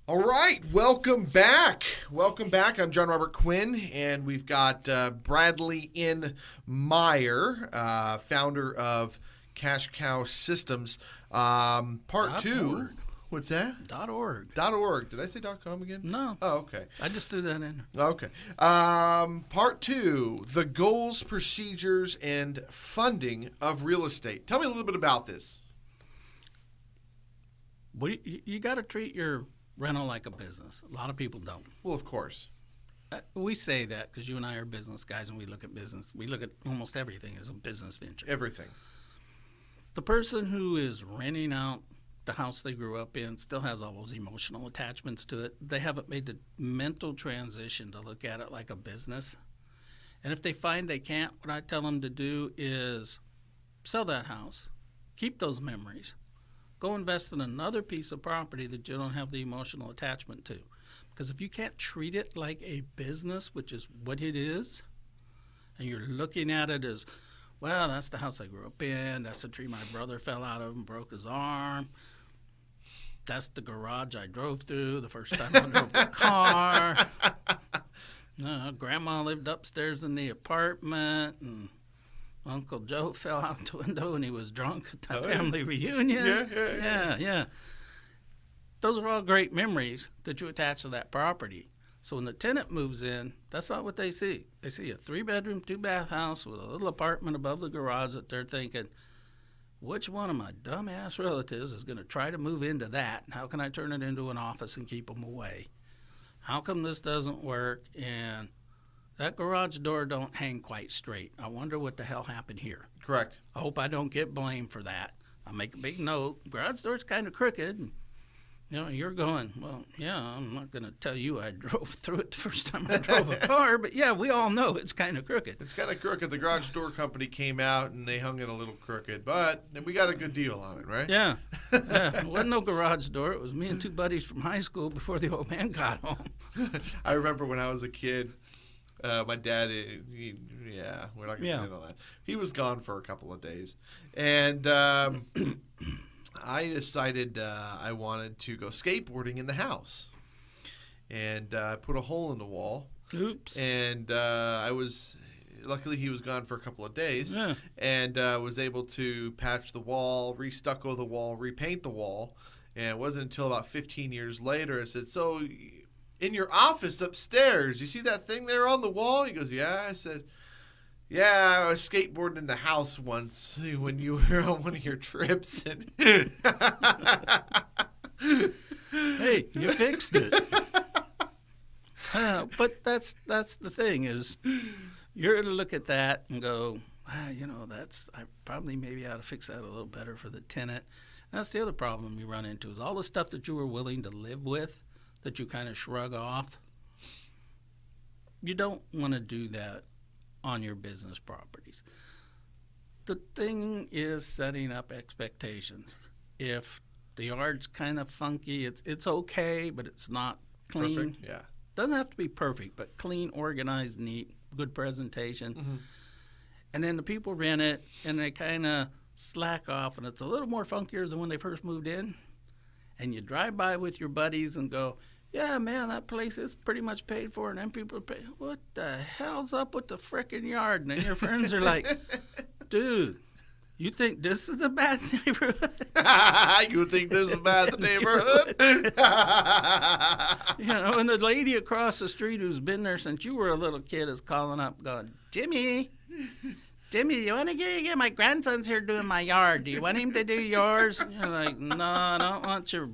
All right, welcome back. Welcome back. I'm Jon Robert Quinn, and we've got Bradley in Meyer, founder of Cash Cow Systems. Part two. .org. What's that? .org. .org. Did I say .com again? No. Oh, okay. I just threw that in. Okay. Part two, the goals, procedures, and funding of real estate. Tell me a little bit about this. Well, you got to treat your rental like a business. A lot of people don't. Well, of course. We say that because you and I are business guys and we look at business. We look at almost everything as a business venture. Everything. The person who is renting out the house they grew up in still has all those emotional attachments to it. They haven't made the mental transition to look at it like a business. And if they find they can't, what I tell them to do is sell that house, keep those memories, go invest in another piece of property that you don't have the emotional attachment to. Because if you can't treat it like a business, which is what it is, and you're looking at it as, well, that's the house I grew up in, that's the tree my brother fell out of and broke his arm, that's the garage I drove through the first time I drove the car. Grandma lived upstairs in the apartment, and Uncle Joe fell out the window when he was drunk at the family reunion. Yeah. Those are all great memories that you attach to that property. So when the tenant moves in, that's not what they see. They see a 3-bedroom, 2-bath house with a little apartment above the garage that they're thinking, which one of my dumbass relatives is going to try to move into that? And how can I turn it into an office and keep them away? How come this doesn't work? And that garage door don't hang quite straight. I wonder what the hell happened here. Correct. I hope I don't get blamed for that. I make a big note. Garage door's kind of crooked. And, you're going, well, yeah, I'm not going to tell you I drove through it the first time I drove a car, but yeah, we all know it's kind of crooked. It's kind of crooked. The garage door company came out and they hung it a little crooked, but we got a good deal on it, right? Yeah. It wasn't no garage door. It was me and 2 buddies from high school before the old man got home. I remember when I was a kid, my dad, we're not going to get into that. He was gone for a couple of days. And I decided I wanted to go skateboarding in the house. And I put a hole in the wall. Oops. And luckily he was gone for a couple of days. Yeah. And was able to patch the wall, re-stucco the wall, repaint the wall. And it wasn't until about 15 years later I said, so in your office upstairs, you see that thing there on the wall? He goes, yeah. I said, yeah, I was skateboarding in the house once when you were on one of your trips. And hey, you fixed it. But that's the thing is you're going to look at that and go, I probably maybe ought to fix that a little better for the tenant. And that's the other problem you run into is all the stuff that you were willing to live with that you kind of shrug off. You don't want to do that on your business properties. The thing is setting up expectations. If the yard's kind of funky, it's okay, but it's not clean. Perfect, yeah. Doesn't have to be perfect, but clean, organized, neat, good presentation. Mm-hmm. And then the people rent it, and they kind of slack off, and it's a little more funkier than when they first moved in. And you drive by with your buddies and go, yeah, man, that place is pretty much paid for, and then people are paying. What the hell's up with the frickin' yard? And then your friends are like, dude, you think this is a bad neighborhood? You think this is a bad neighborhood? And the lady across the street who's been there since you were a little kid is calling up going, Jimmy, you want to get my grandson's here doing my yard. Do you want him to do yours? And you're like, no, I don't want your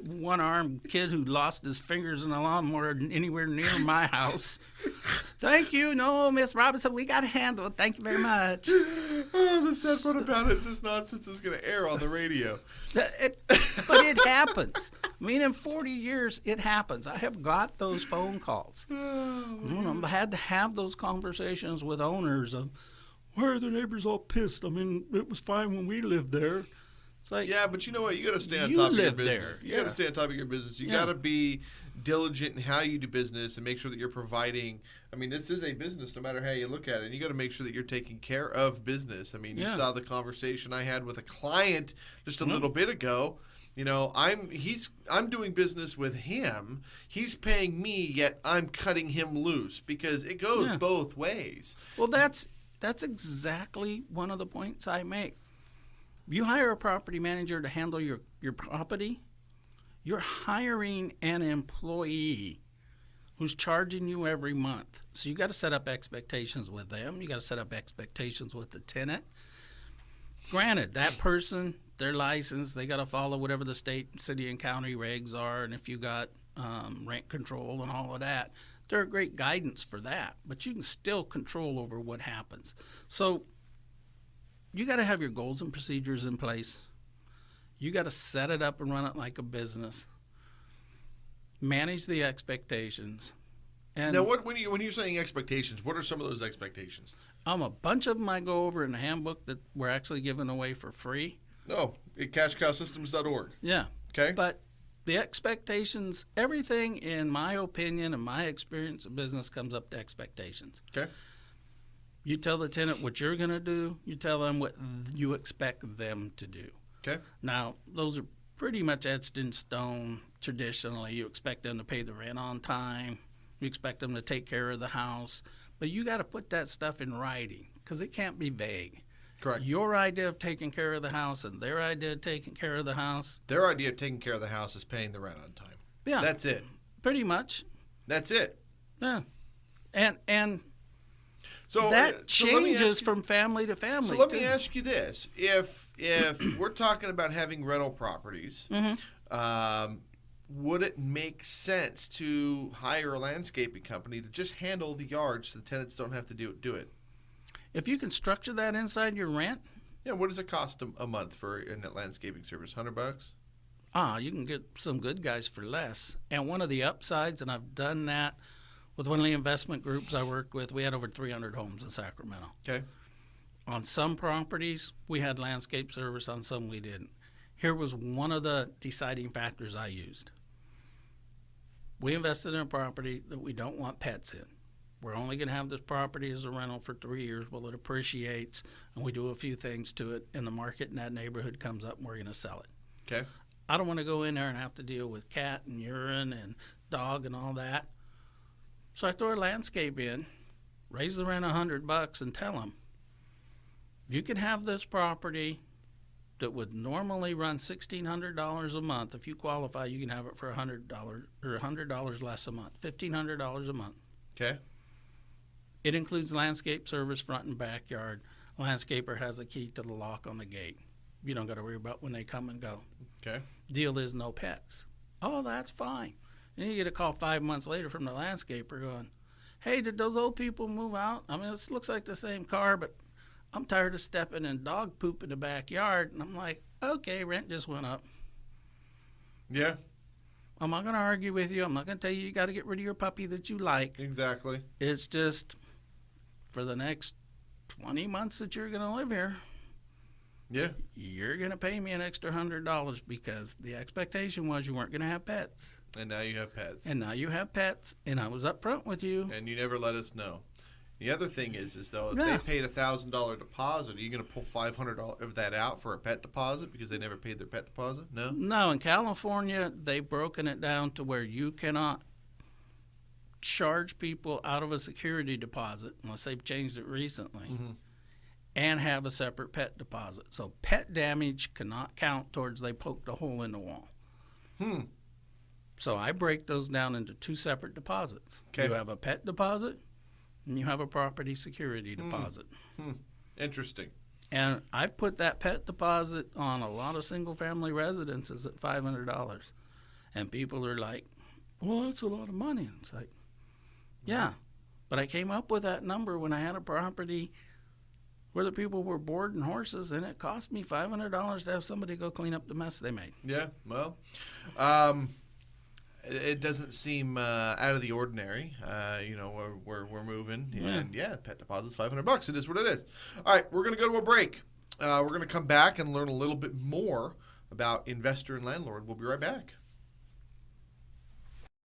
one-armed kid who lost his fingers in a lawnmower anywhere near my house. Thank you. No, Miss Robinson, we got to handle it. Thank you very much. Oh, the sad part about it is this nonsense is going to air on the radio. But it happens. I mean, in 40 years, it happens. I have got those phone calls. I had to have those conversations with owners of, why are the neighbors all pissed? I mean, it was fine when we lived there. It's like, yeah, but you know what? You got to stay on top of your business. There. You got to stay on top of your business. You got to be diligent in how you do business and make sure that you're providing. I mean, this is a business no matter how you look at it. And you got to make sure that you're taking care of business. I mean, you saw the conversation I had with a client just a little bit ago. You know, I'm doing business with him. He's paying me, yet I'm cutting him loose because it goes both ways. Well, that's exactly one of the points I make. You hire a property manager to handle your property, you're hiring an employee who's charging you every month. So you got to set up expectations with them. You got to set up expectations with the tenant. Granted, that person, their license, they got to follow whatever the state, city, and county regs are. And if you got rent control and all of that, they're a great guidance for that. But you can still control over what happens. So you got to have your goals and procedures in place. You got to set it up and run it like a business. Manage the expectations. And now, when you're saying expectations, what are some of those expectations? A bunch of them I go over in the handbook that we're actually giving away for free. Oh, at cashcowsystems.org. Yeah. Okay. But the expectations, everything in my opinion and my experience of business comes up to expectations. Okay. You tell the tenant what you're going to do. You tell them what you expect them to do. Okay. Now, those are pretty much etched in stone traditionally. You expect them to pay the rent on time. You expect them to take care of the house. But you got to put that stuff in writing because it can't be vague. Correct. Your idea of taking care of the house and their idea of taking care of the house. Their idea of taking care of the house is paying the rent on time. Yeah. That's it. Pretty much. That's it. Yeah. And so that changes you, from family to family. So let me ask you this. If we're talking about having rental properties, would it make sense to hire a landscaping company to just handle the yards so the tenants don't have to do it? If you can structure that inside your rent. Yeah, what does it cost a month for a landscaping service? $100? You can get some good guys for less. And one of the upsides, and I've done that with one of the investment groups I worked with, we had over 300 homes in Sacramento. Okay. On some properties, we had landscape service. On some, we didn't. Here was one of the deciding factors I used. We invested in a property that we don't want pets in. We're only going to have this property as a rental for 3 years while it appreciates, and we do a few things to it, and the market in that neighborhood comes up, and we're going to sell it. Okay. I don't want to go in there and have to deal with cat and urine and dog and all that. So I throw a landscape in, raise the rent $100, and tell them, you can have this property that would normally run $1,600 a month. If you qualify, you can have it for $100 or $100 less a month, $1,500 a month. Okay. It includes landscape service, front and backyard. Landscaper has a key to the lock on the gate. You don't got to worry about when they come and go. Okay. Deal is no pets. Oh, that's fine. And you get a call 5 months later from the landscaper going, hey, did those old people move out? I mean, this looks like the same car, but I'm tired of stepping in dog poop in the backyard. And I'm like, okay, rent just went up. Yeah. I'm not going to argue with you. I'm not going to tell you got to get rid of your puppy that you like. Exactly. It's just for the next 20 months that you're going to live here. Yeah. You're going to pay me an extra $100 because the expectation was you weren't going to have pets. And now you have pets. And now you have pets, and I was up front with you. And you never let us know. The other thing is though, if they paid $1,000 deposit, are you going to pull $500 of that out for a pet deposit because they never paid their pet deposit? No? No, in California, they've broken it down to where you cannot charge people out of a security deposit, unless they've changed it recently, and have a separate pet deposit. So pet damage cannot count towards they poked a hole in the wall. So I break those down into two separate deposits. Okay. You have a pet deposit, and you have a property security deposit. Interesting. And I put that pet deposit on a lot of single-family residences at $500. And people are like, well, that's a lot of money. And it's like, yeah. But I came up with that number when I had a property where the people were boarding horses, and it cost me $500 to have somebody go clean up the mess they made. Yeah, well, it doesn't seem out of the ordinary. We're moving, and pet deposit's $500. It is what it is. All right, we're going to go to a break. We're going to come back and learn a little bit more about investor and landlord. We'll be right back.